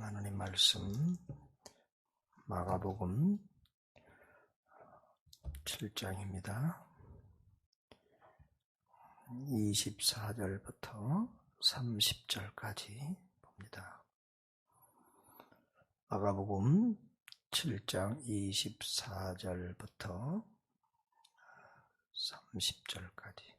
하나님 말씀 마가복음 7장입니다. 24절부터 30절까지 봅니다. 마가복음 7장 24절부터 30절까지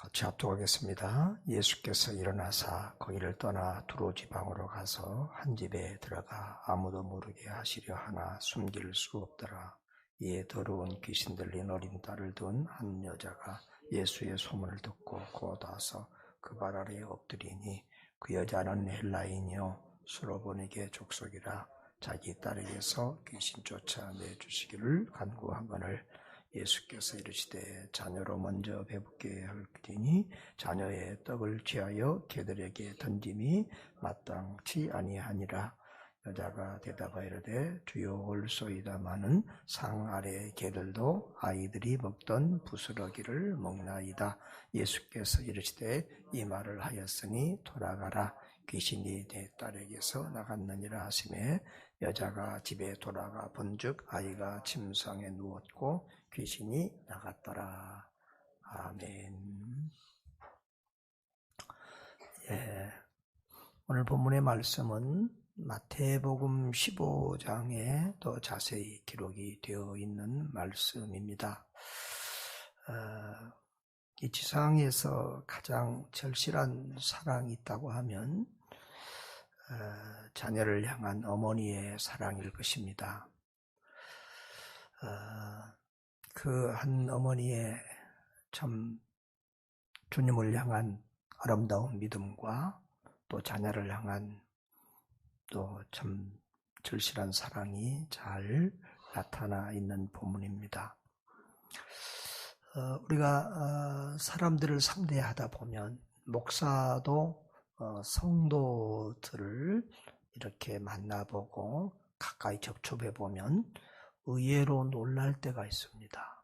같이 합독하겠습니다. 예수께서 일어나사 거기를 떠나 두로 지방으로 가서 한 집에 들어가 아무도 모르게 하시려 하나 숨길 수 없더라. 이에 더러운 귀신 들린 어린 딸을 둔 한 여자가 예수의 소문을 듣고 곧 와서 그 발 아래에 엎드리니 그 여자는 헬라인이요 수로보니게 족속이라 자기 딸에게서 귀신 쫓아내주시기를 간구하거늘 예수께서 이르시되 자녀로 먼저 배부게 할지니 자녀의 떡을 취하여 개들에게 던짐이 마땅치 아니하니라. 여자가 대답하여 이르되 주여 올소이다마는 상 아래 개들도 아이들이 먹던 부스러기를 먹나이다. 예수께서 이르시되 이 말을 하였으니 돌아가라. 귀신이 내 딸에게서 나갔느니라 하시매 여자가 집에 돌아가 본즉 아이가 침상에 누웠고 귀신이 나갔더라. 아멘. 오늘 본문의 말씀은 마태복음 15장에 더 자세히 기록이 되어 있는 말씀입니다. 이 지상에서 가장 절실한 사랑이 있다고 하면 자녀를 향한 어머니의 사랑일 것입니다. 그 한 어머니의 참 주님을 향한 아름다운 믿음과 또 자녀를 향한 또 참 절실한 사랑이 잘 나타나 있는 본문입니다. 우리가 사람들을 상대하다 보면 목사도 성도들을 이렇게 만나보고 가까이 접촉해보면 의외로 놀랄 때가 있습니다.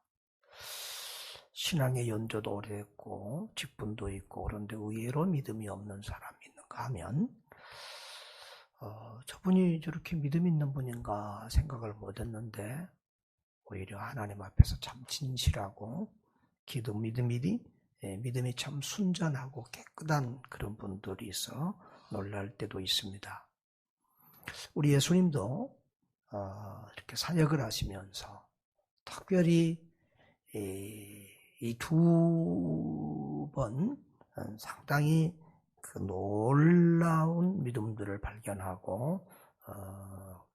신앙의 연조도 오래됐고 직분도 있고 그런데 의외로 믿음이 없는 사람이 있는가 하면 저분이 저렇게 믿음 있는 분인가 생각을 못했는데 오히려 하나님 앞에서 참 진실하고 믿음이 참 순전하고 깨끗한 그런 분들이 있어 놀랄 때도 있습니다. 우리 예수님도 이렇게 사역을 하시면서 특별히 이 두 번 상당히 그 놀라운 믿음들을 발견하고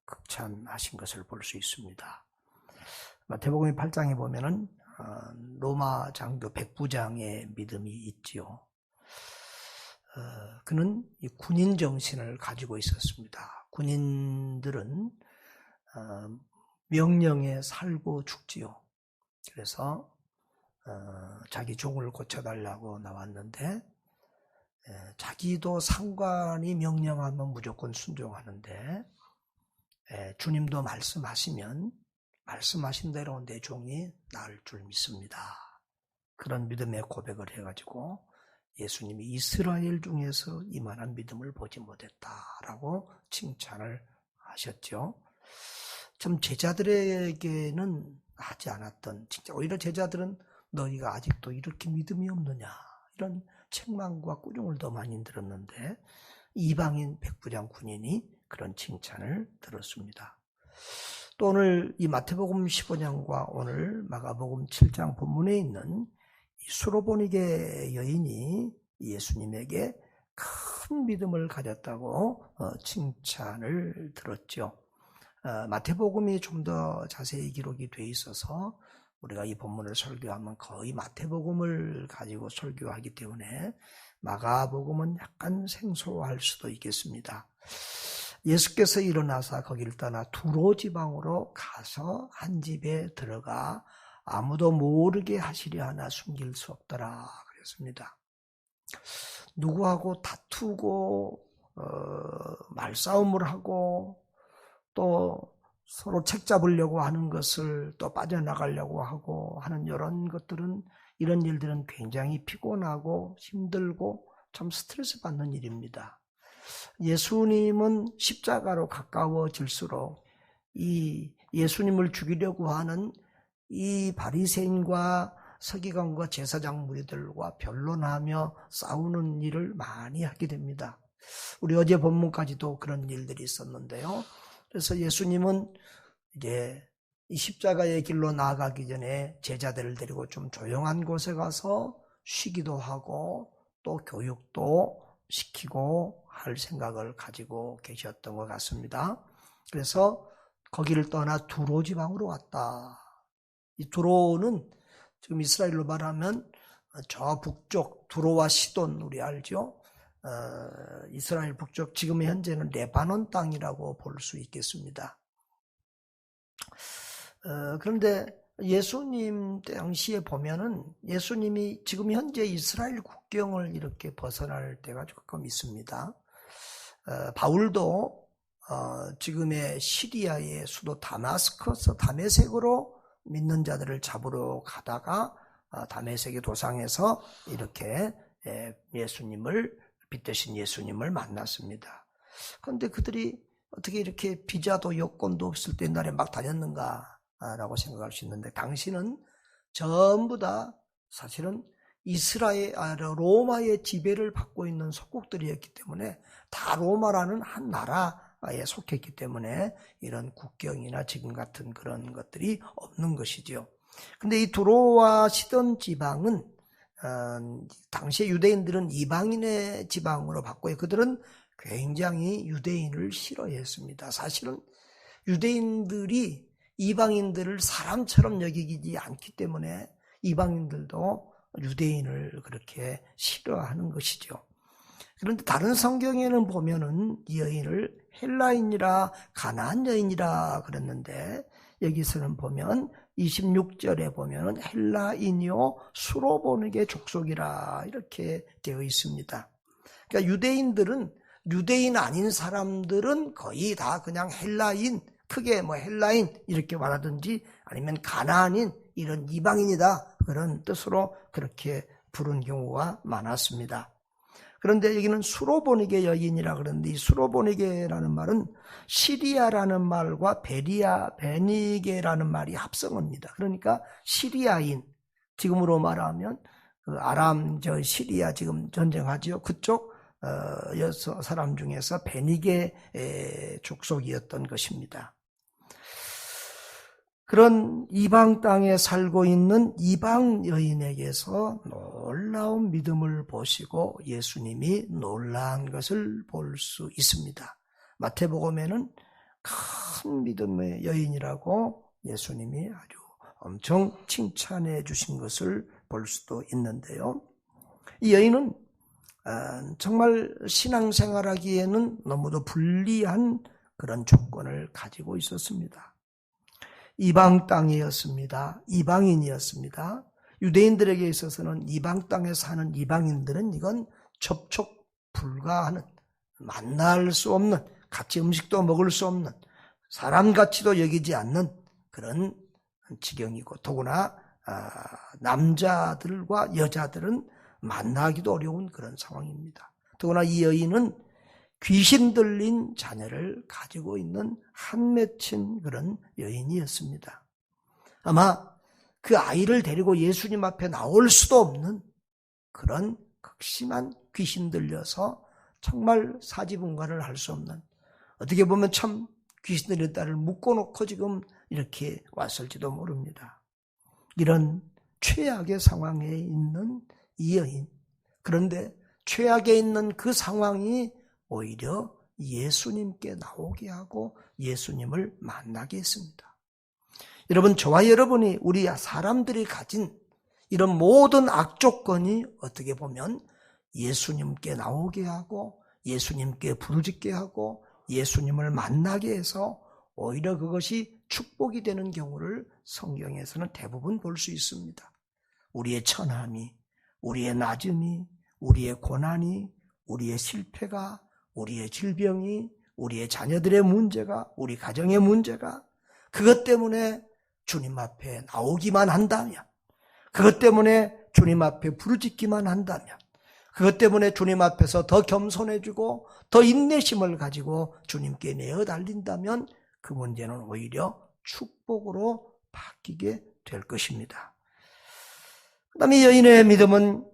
극찬하신 것을 볼 수 있습니다. 마태복음 8장에 보면은 로마 장교 백부장의 믿음이 있지요. 그는 이 군인 정신을 가지고 있었습니다. 군인들은 명령에 살고 죽지요. 그래서 자기 종을 고쳐달라고 나왔는데 자기도 상관이 명령하면 무조건 순종하는데 주님도 말씀하신 대로 내 종이 나을 줄 믿습니다. 그런 믿음의 고백을 해가지고 예수님이 이스라엘 중에서 이만한 믿음을 보지 못했다라고 칭찬을 하셨죠. 좀 제자들에게는 하지 않았던, 진짜 오히려 제자들은 너희가 아직도 이렇게 믿음이 없느냐 이런 책망과 꾸중을 더 많이 들었는데 이방인 백부장 군인이 그런 칭찬을 들었습니다. 또 오늘 이 마태복음 15장과 오늘 마가복음 7장 본문에 있는 이 수로보니게 여인이 예수님에게 큰 믿음을 가졌다고 칭찬을 들었죠. 마태복음이 좀 더 자세히 기록이 돼 있어서 우리가 이 본문을 설교하면 거의 마태복음을 가지고 설교하기 때문에 마가복음은 약간 생소할 수도 있겠습니다. 예수께서 일어나사 거기를 떠나 두로 지방으로 가서 한 집에 들어가 아무도 모르게 하시려 하나 숨길 수 없더라 그랬습니다. 누구하고 다투고 말싸움을 하고 또 서로 책 잡으려고 하는 것을 또 빠져나가려고 하고 하는 이런 일들은 굉장히 피곤하고 힘들고 참 스트레스 받는 일입니다. 예수님은 십자가로 가까워질수록 이 예수님을 죽이려고 하는 이 바리새인과 서기관과 제사장 무리들과 변론하며 싸우는 일을 많이 하게 됩니다. 우리 어제 본문까지도 그런 일들이 있었는데요. 그래서 예수님은 이제 이 십자가의 길로 나아가기 전에 제자들을 데리고 좀 조용한 곳에 가서 쉬기도 하고 또 교육도 시키고 할 생각을 가지고 계셨던 것 같습니다. 그래서 거기를 떠나 두로 지방으로 왔다. 이 두로는 지금 이스라엘로 말하면 저 북쪽 두로와 시돈 우리 알죠? 이스라엘 북쪽 지금 현재는 레바논 땅이라고 볼 수 있겠습니다. 그런데 예수님 당시에 보면은 예수님이 지금 현재 이스라엘 국경을 이렇게 벗어날 때가 조금 있습니다. 바울도 지금의 시리아의 수도 다마스커스 다메섹으로 믿는 자들을 잡으러 가다가 다메섹의 도상에서 이렇게 예수님을 빛되신 예수님을 만났습니다. 그런데 그들이 어떻게 이렇게 비자도 여권도 없을 때 옛날에 막 다녔는가 라고 생각할 수 있는데 당시는 전부 다 사실은 로마의 지배를 받고 있는 속국들이었기 때문에 다 로마라는 한 나라에 속했기 때문에 이런 국경이나 지금 같은 그런 것들이 없는 것이죠. 근데 이 두로와 시돈 지방은 당시의 유대인들은 이방인의 지방으로 봤고요. 그들은 굉장히 유대인을 싫어했습니다. 사실은 유대인들이 이방인들을 사람처럼 여기지 않기 때문에 이방인들도 유대인을 그렇게 싫어하는 것이죠. 그런데 다른 성경에는 보면은 이 여인을 헬라인이라 가나안 여인이라 그랬는데 여기서는 보면 26절에 보면은 헬라인이요 수로보니게 족속이라 이렇게 되어 있습니다. 그러니까 유대인 아닌 사람들은 거의 다 그냥 헬라인, 크게 헬라인 이렇게 말하든지 아니면 가나안인 이런 이방인이다 그런 뜻으로 그렇게 부른 경우가 많았습니다. 그런데 여기는 수로보니게 여인이라 그러는데 이 수로보니게라는 말은 시리아라는 말과 베니게라는 말이 합성어입니다. 그러니까 시리아인, 지금으로 말하면 아람 시리아 지금 전쟁하죠. 그쪽 사람 중에서 베니게 족속이었던 것입니다. 그런 이방 땅에 살고 있는 이방 여인에게서 놀라운 믿음을 보시고 예수님이 놀라운 것을 볼 수 있습니다. 마태복음에는 큰 믿음의 여인이라고 예수님이 아주 엄청 칭찬해 주신 것을 볼 수도 있는데요. 이 여인은 정말 신앙생활하기에는 너무도 불리한 그런 조건을 가지고 있었습니다. 이방 땅이었습니다. 이방인이었습니다. 유대인들에게 있어서는 이방 땅에 사는 이방인들은 이건 접촉 불가하는, 만날 수 없는, 같이 음식도 먹을 수 없는, 사람같이도 여기지 않는 그런 지경이고 더구나 남자들과 여자들은 만나기도 어려운 그런 상황입니다. 더구나 이 여인은 귀신 들린 자녀를 가지고 있는 한 맺힌 그런 여인이었습니다. 아마 그 아이를 데리고 예수님 앞에 나올 수도 없는 그런 극심한 귀신 들려서 정말 사지분간을 할 수 없는, 어떻게 보면 참 귀신 들린 딸을 묶어놓고 지금 이렇게 왔을지도 모릅니다. 이런 최악의 상황에 있는 이 여인, 그런데 최악에 있는 그 상황이 오히려 예수님께 나오게 하고 예수님을 만나게 했습니다. 여러분, 저와 여러분이 우리 사람들이 가진 이런 모든 악조건이 어떻게 보면 예수님께 나오게 하고 예수님께 부르짖게 하고 예수님을 만나게 해서 오히려 그것이 축복이 되는 경우를 성경에서는 대부분 볼 수 있습니다. 우리의 천함이, 우리의 낮음이, 우리의 고난이, 우리의 실패가, 우리의 질병이, 우리의 자녀들의 문제가, 우리 가정의 문제가 그것 때문에 주님 앞에 나오기만 한다면, 그것 때문에 주님 앞에 부르짖기만 한다면, 그것 때문에 주님 앞에서 더 겸손해지고 더 인내심을 가지고 주님께 내어 달린다면 그 문제는 오히려 축복으로 바뀌게 될 것입니다. 그 다음에 여인의 믿음은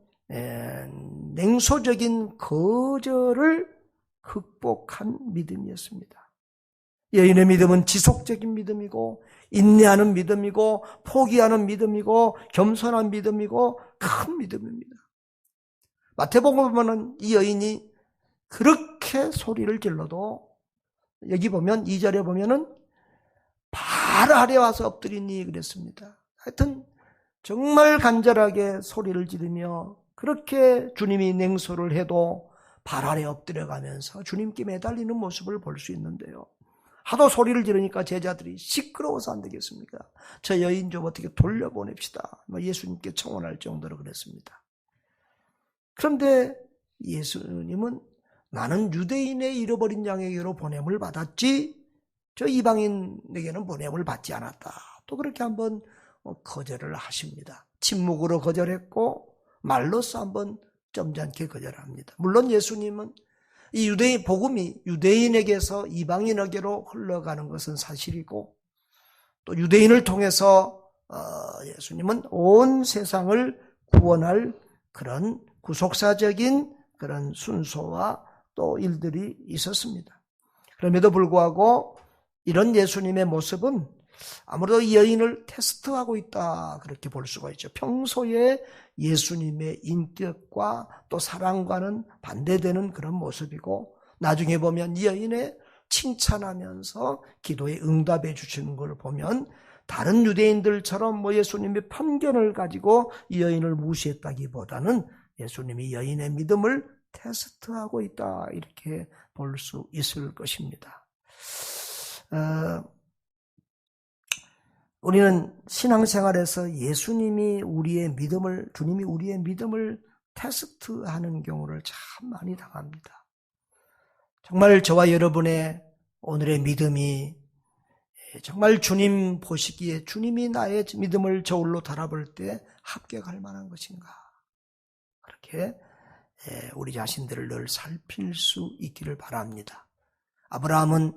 냉소적인 거절을 극복한 믿음이었습니다. 여인의 믿음은 지속적인 믿음이고 인내하는 믿음이고 포기하는 믿음이고 겸손한 믿음이고 큰 믿음입니다. 마태복음 보면은 이 여인이 그렇게 소리를 질러도 여기 보면 2절에 보면은 발 아래 와서 엎드리니 그랬습니다. 하여튼 정말 간절하게 소리를 지르며 그렇게 주님이 냉소를 해도 발 아래 엎드려가면서 주님께 매달리는 모습을 볼 수 있는데요. 하도 소리를 지르니까 제자들이 시끄러워서 안 되겠습니까? 저 여인 좀 어떻게 돌려보냅시다. 예수님께 청원할 정도로 그랬습니다. 그런데 예수님은 나는 유대인의 잃어버린 양에게로 보냄을 받았지 저 이방인에게는 보냄을 받지 않았다. 또 그렇게 한번 거절을 하십니다. 침묵으로 거절했고 말로써 한번 점잖게 거절합니다. 물론 예수님은 이 유대인 복음이 유대인에게서 이방인에게로 흘러가는 것은 사실이고 또 유대인을 통해서 예수님은 온 세상을 구원할 그런 구속사적인 그런 순서와 또 일들이 있었습니다. 그럼에도 불구하고 이런 예수님의 모습은 아무래도 이 여인을 테스트하고 있다 그렇게 볼 수가 있죠. 평소에 예수님의 인격과 또 사랑과는 반대되는 그런 모습이고 나중에 보면 이 여인의 칭찬하면서 기도에 응답해 주시는 걸 보면 다른 유대인들처럼 예수님의 편견을 가지고 이 여인을 무시했다기보다는 예수님이 여인의 믿음을 테스트하고 있다 이렇게 볼 수 있을 것입니다. 우리는 신앙생활에서 주님이 우리의 믿음을 테스트하는 경우를 참 많이 당합니다. 정말 저와 여러분의 오늘의 믿음이 정말 주님 보시기에 주님이 나의 믿음을 저울로 달아볼 때 합격할 만한 것인가? 그렇게 우리 자신들을 늘 살필 수 있기를 바랍니다. 아브라함이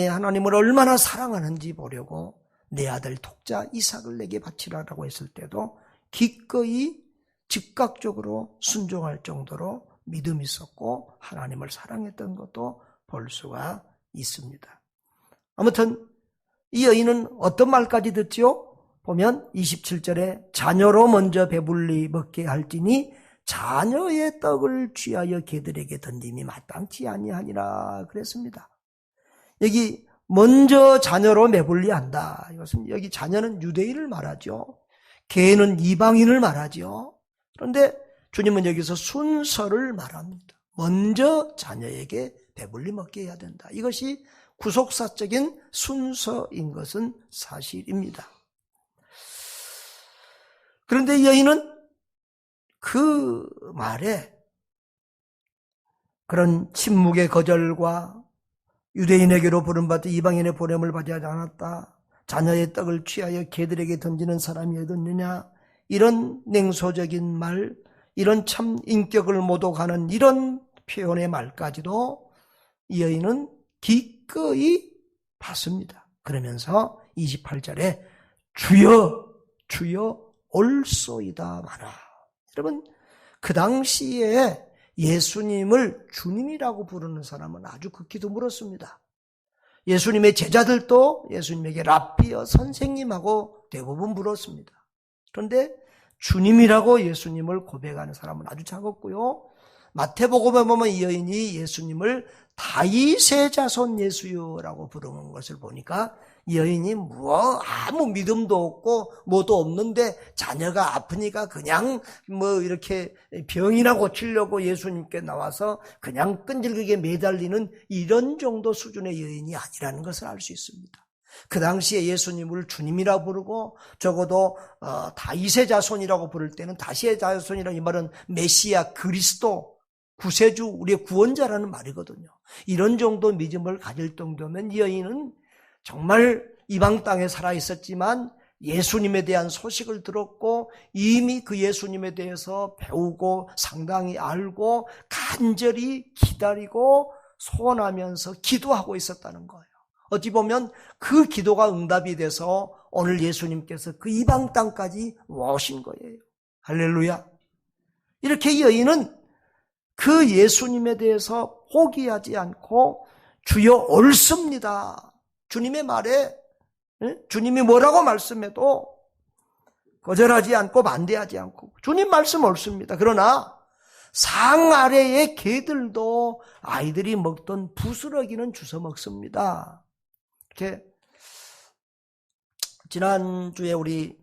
하나님을 얼마나 사랑하는지 보려고 내 아들 독자 이삭을 내게 바치라라고 했을 때도 기꺼이 즉각적으로 순종할 정도로 믿음이 있었고 하나님을 사랑했던 것도 볼 수가 있습니다. 아무튼 이 여인은 어떤 말까지 듣지요? 보면 27절에 자녀로 먼저 배불리 먹게 할지니 자녀의 떡을 취하여 개들에게 던짐이 마땅치 아니하니라 그랬습니다. 여기 먼저 자녀로 배불리 한다. 이것은 여기 자녀는 유대인을 말하죠. 개는 이방인을 말하죠. 그런데 주님은 여기서 순서를 말합니다. 먼저 자녀에게 배불리 먹게 해야 된다. 이것이 구속사적인 순서인 것은 사실입니다. 그런데 여인은 그 말에 그런 침묵의 거절과 유대인에게로 부름받아 이방인의 보냄을 받지 않았다. 자녀의 떡을 취하여 개들에게 던지는 사람이 어딨느냐. 이런 냉소적인 말, 이런 참 인격을 모독하는 이런 표현의 말까지도 이 여인은 기꺼이 받습니다. 그러면서 28절에 주여 올소이다 마라. 여러분 그 당시에 예수님을 주님이라고 부르는 사람은 아주 극히 드물었습니다. 예수님의 제자들도 예수님에게 랍비여 선생님하고 대부분 불렀습니다. 그런데 주님이라고 예수님을 고백하는 사람은 아주 작았고요. 마태복음에 보면 이 여인이 예수님을 다윗의 자손 예수여라고 부르는 것을 보니까 이 여인이 아무 믿음도 없고 뭐도 없는데 자녀가 아프니까 그냥 이렇게 병이나 고치려고 예수님께 나와서 그냥 끈질기게 매달리는 이런 정도 수준의 여인이 아니라는 것을 알 수 있습니다. 그 당시에 예수님을 주님이라고 부르고 적어도 다윗의 자손이라고 부를 때는 다윗의 자손이라는 이 말은 메시아 그리스도 구세주 우리의 구원자라는 말이거든요. 이런 정도 믿음을 가질 정도면 이 여인은 정말 이방 땅에 살아 있었지만 예수님에 대한 소식을 들었고 이미 그 예수님에 대해서 배우고 상당히 알고 간절히 기다리고 소원하면서 기도하고 있었다는 거예요. 어찌 보면 그 기도가 응답이 돼서 오늘 예수님께서 그 이방 땅까지 오신 거예요. 할렐루야. 이렇게 이 여인은 그 예수님에 대해서 포기하지 않고 주여 옳습니다. 주님의 말에 주님이 뭐라고 말씀해도 거절하지 않고 반대하지 않고 주님 말씀 옳습니다. 그러나 상 아래의 개들도 아이들이 먹던 부스러기는 주워 먹습니다. 이렇게 지난주에 우리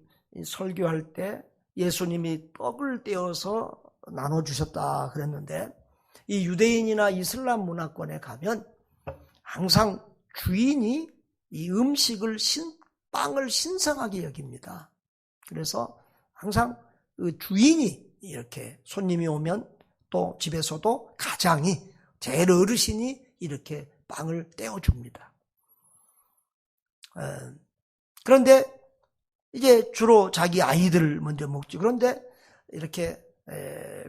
설교할 때 예수님이 떡을 떼어서 나눠주셨다 그랬는데 이 유대인이나 이슬람 문화권에 가면 항상 주인이 이 음식을 빵을 신성하게 여깁니다. 그래서 항상 그 주인이 이렇게 손님이 오면 또 집에서도 가장이 제일 어르신이 이렇게 빵을 떼어줍니다. 그런데 이제 주로 자기 아이들을 먼저 먹지. 그런데 이렇게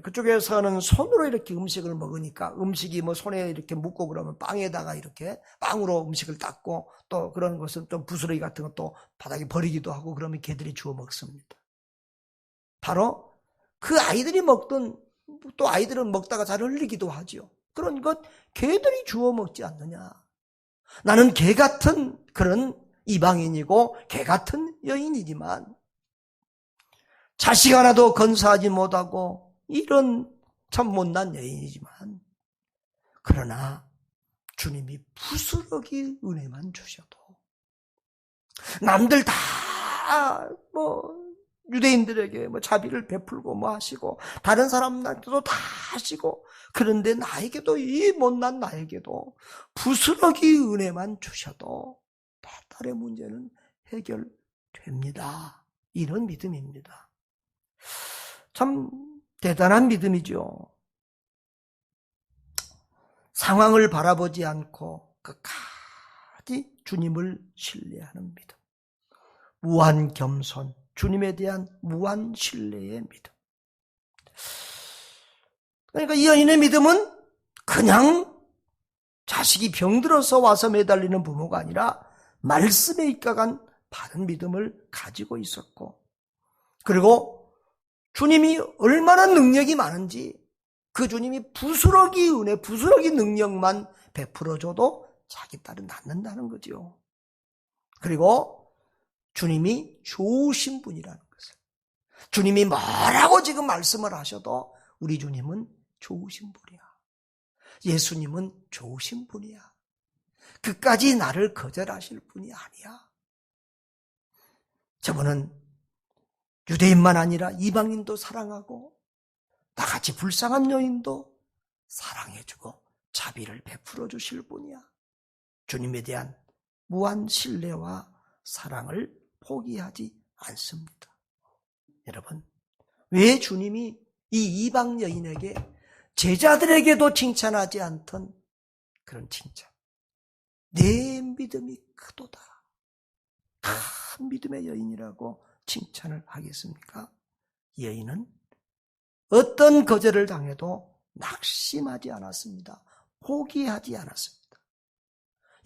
그쪽에서는 손으로 이렇게 음식을 먹으니까 음식이 뭐 손에 이렇게 묻고 그러면 빵에다가 이렇게 빵으로 음식을 닦고 또 그런 것은 좀 부스러기 같은 것도 바닥에 버리기도 하고 그러면 개들이 주워 먹습니다. 바로 그 아이들이 먹던 또 아이들은 먹다가 잘 흘리기도 하죠. 그런 것 개들이 주워 먹지 않느냐. 나는 개 같은 그런 이방인이고 개 같은 여인이지만 자식 하나도 건사하지 못하고 이런 참 못난 여인이지만 그러나 주님이 부스러기 은혜만 주셔도 남들 다 유대인들에게 자비를 베풀고 하시고 다른 사람들도 다 하시고 그런데 나에게도 이 못난 나에게도 부스러기 은혜만 주셔도 딸의 문제는 해결됩니다. 이런 믿음입니다. 참 대단한 믿음이죠. 상황을 바라보지 않고 끝까지 주님을 신뢰하는 믿음. 무한 겸손, 주님에 대한 무한 신뢰의 믿음. 그러니까 이 여인의 믿음은 그냥 자식이 병들어서 와서 매달리는 부모가 아니라 말씀에 입각한 바른 믿음을 가지고 있었고 그리고 주님이 얼마나 능력이 많은지 그 주님이 부스러기 은혜, 부스러기 능력만 베풀어줘도 자기 딸은 낫는다는 거죠. 그리고 주님이 좋으신 분이라는 것을. 주님이 뭐라고 지금 말씀을 하셔도 우리 주님은 좋으신 분이야. 예수님은 좋으신 분이야. 그까지 나를 거절하실 분이 아니야. 저분은 유대인만 아니라 이방인도 사랑하고 나같이 불쌍한 여인도 사랑해주고 자비를 베풀어 주실 분이야. 주님에 대한 무한 신뢰와 사랑을 포기하지 않습니다. 여러분, 왜 주님이 이 이방 여인에게 제자들에게도 칭찬하지 않던 그런 칭찬. 내 믿음이 크도다. 큰 믿음의 여인이라고 칭찬을 하겠습니까? 여인은 어떤 거절을 당해도 낙심하지 않았습니다. 포기하지 않았습니다.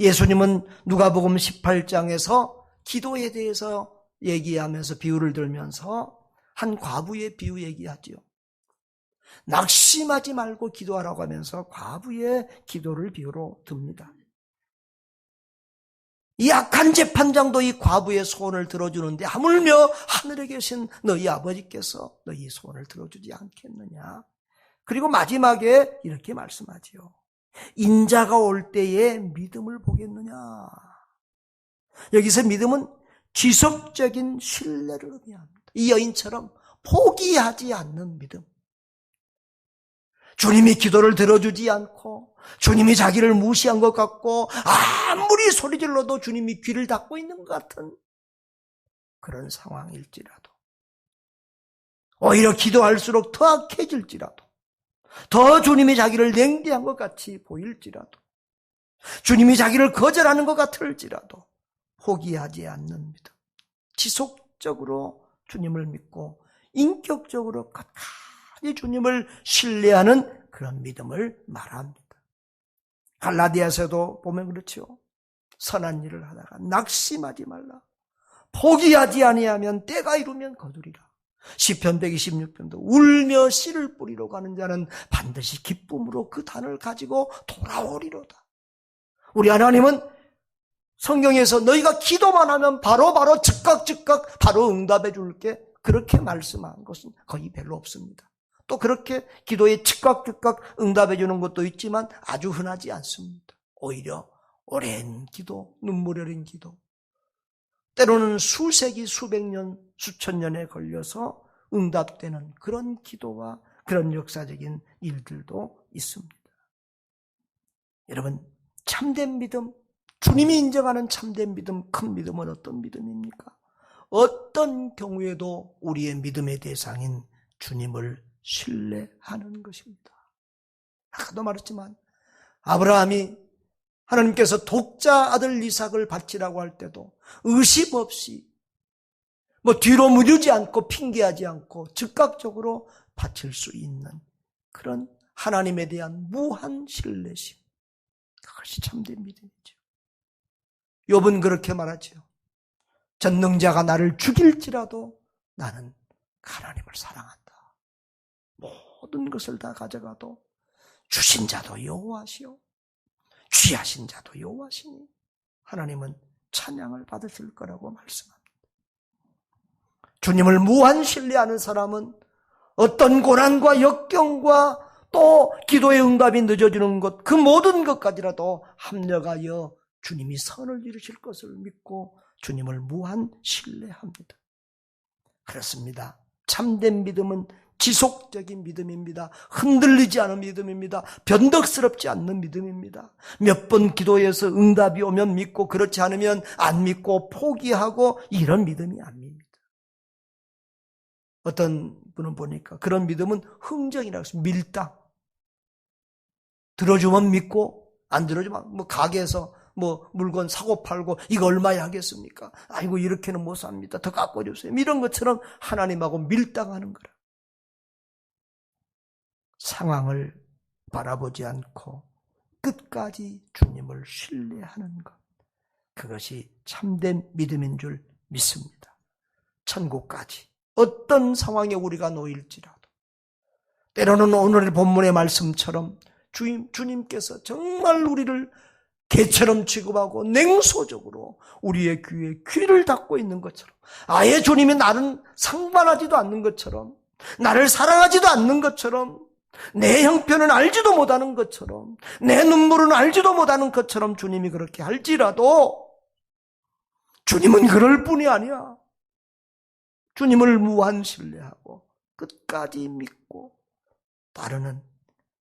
예수님은 누가복음 18장에서 기도에 대해서 얘기하면서 비유를 들면서 한 과부의 비유 얘기하죠. 낙심하지 말고 기도하라고 하면서 과부의 기도를 비유로 듭니다. 이 악한 재판장도 이 과부의 소원을 들어주는데 하물며 하늘에 계신 너희 아버지께서 너희 소원을 들어주지 않겠느냐. 그리고 마지막에 이렇게 말씀하지요. 인자가 올 때에 믿음을 보겠느냐. 여기서 믿음은 지속적인 신뢰를 의미합니다. 이 여인처럼 포기하지 않는 믿음. 주님이 기도를 들어주지 않고 주님이 자기를 무시한 것 같고 아무리 소리질러도 주님이 귀를 닫고 있는 것 같은 그런 상황일지라도 오히려 기도할수록 더 악해질지라도 더 주님이 자기를 냉대한 것 같이 보일지라도 주님이 자기를 거절하는 것 같을지라도 포기하지 않는 믿음. 지속적으로 주님을 믿고 인격적으로 끝까지 주님을 신뢰하는 그런 믿음을 말합니다. 갈라디아서도 보면 그렇죠. 선한 일을 하다가 낙심하지 말라. 포기하지 아니하면 때가 이르면 거두리라. 시편 126편도 울며 씨를 뿌리러 가는 자는 반드시 기쁨으로 그 단을 가지고 돌아오리로다. 우리 하나님은 성경에서 너희가 기도만 하면 바로 즉각 바로 응답해 줄게, 그렇게 말씀한 것은 거의 별로 없습니다. 또 그렇게 기도에 즉각 응답해 주는 것도 있지만 아주 흔하지 않습니다. 오히려 오랜 기도, 눈물 흘린 기도, 때로는 수세기, 수백 년, 수천 년에 걸려서 응답되는 그런 기도와 그런 역사적인 일들도 있습니다. 여러분, 참된 믿음, 주님이 인정하는 참된 믿음, 큰 믿음은 어떤 믿음입니까? 어떤 경우에도 우리의 믿음의 대상인 주님을 신뢰하는 것입니다. 아까도 말했지만 아브라함이 하나님께서 독자 아들 이삭을 바치라고 할 때도 의심 없이 뒤로 무르지 않고 핑계하지 않고 즉각적으로 바칠 수 있는 그런 하나님에 대한 무한 신뢰심, 그것이 참된 믿음이죠. 욥은 그렇게 말하죠. 전능자가 나를 죽일지라도 나는 하나님을 사랑한다. 모든 것을 다 가져가도 주신 자도 여호와시오, 취하신 자도 여호와시니 하나님은 찬양을 받으실 거라고 말씀합니다. 주님을 무한 신뢰하는 사람은 어떤 고난과 역경과 또 기도의 응답이 늦어지는 것, 그 모든 것까지라도 합력하여 주님이 선을 이루실 것을 믿고 주님을 무한 신뢰합니다. 그렇습니다. 참된 믿음은 지속적인 믿음입니다. 흔들리지 않은 믿음입니다. 변덕스럽지 않는 믿음입니다. 몇 번 기도해서 응답이 오면 믿고 그렇지 않으면 안 믿고 포기하고 이런 믿음이 아닙니다. 어떤 분은 보니까 그런 믿음은 흥정이라고 해서 밀당. 들어주면 믿고 안 들어주면 가게에서 물건 사고 팔고 이거 얼마에 하겠습니까? 아이고 이렇게는 못 삽니다. 더 깎아주세요. 이런 것처럼 하나님하고 밀당하는 거라. 상황을 바라보지 않고 끝까지 주님을 신뢰하는 것, 그것이 참된 믿음인 줄 믿습니다. 천국까지 어떤 상황에 우리가 놓일지라도, 때로는 오늘의 본문의 말씀처럼 주님께서 정말 우리를 개처럼 취급하고 냉소적으로 우리의 귀에 귀를 닫고 있는 것처럼, 아예 주님이 나를 상관하지도 않는 것처럼, 나를 사랑하지도 않는 것처럼, 내 형편은 알지도 못하는 것처럼, 내 눈물은 알지도 못하는 것처럼 주님이 그렇게 할지라도 주님은 그럴 뿐이 아니야. 주님을 무한 신뢰하고 끝까지 믿고 따르는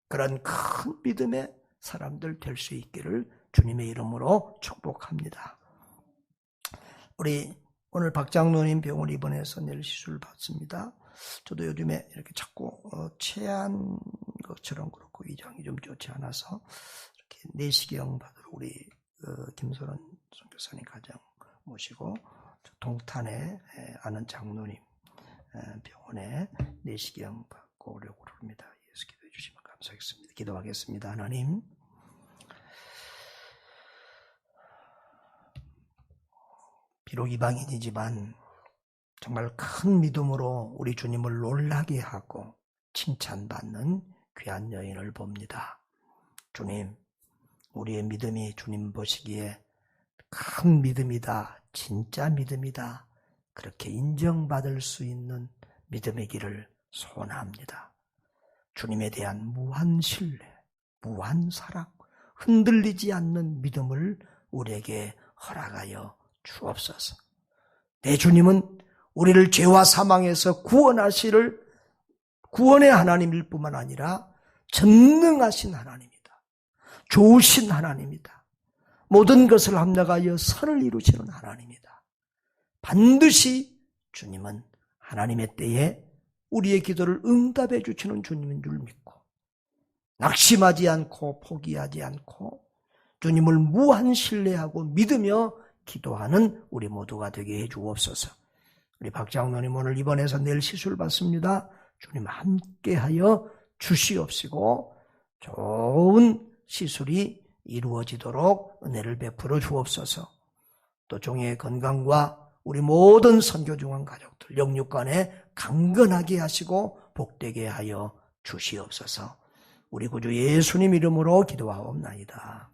그런 큰 믿음의 사람들 될 수 있기를 주님의 이름으로 축복합니다. 우리 오늘 박장로님 병원 입원해서 내일 시술 받습니다. 저도 요즘에 이렇게 자꾸 체한 것처럼 그렇고 위장이 좀 좋지 않아서 이렇게 내시경 받으러 우리 김소연 선교사님 가정 모시고 동탄에 아는 장로님 병원에 내시경 받고 오려고 합니다. 예수 기도해 주시면 감사하겠습니다. 기도하겠습니다. 하나님, 비록 이방인이지만 정말 큰 믿음으로 우리 주님을 놀라게 하고 칭찬받는 귀한 여인을 봅니다. 주님, 우리의 믿음이 주님 보시기에 큰 믿음이다, 진짜 믿음이다, 그렇게 인정받을 수 있는 믿음의 길을 소원합니다. 주님에 대한 무한 신뢰, 무한 사랑, 흔들리지 않는 믿음을 우리에게 허락하여 주옵소서. 내 주님은 우리를 죄와 사망에서 구원의 하나님일 뿐만 아니라 전능하신 하나님이다. 좋으신 하나님이다. 모든 것을 합력하여 선을 이루시는 하나님이다. 반드시 주님은 하나님의 때에 우리의 기도를 응답해 주시는 주님인 줄 믿고 낙심하지 않고 포기하지 않고 주님을 무한 신뢰하고 믿으며 기도하는 우리 모두가 되게 해 주옵소서. 우리 박 장로님 오늘 입원해서 내일 시술 받습니다. 주님 함께하여 주시옵시고 좋은 시술이 이루어지도록 은혜를 베풀어 주옵소서. 또 종의 건강과 우리 모든 선교중앙 가족들 영육간에 강건하게 하시고 복되게 하여 주시옵소서. 우리 구주 예수님 이름으로 기도하옵나이다.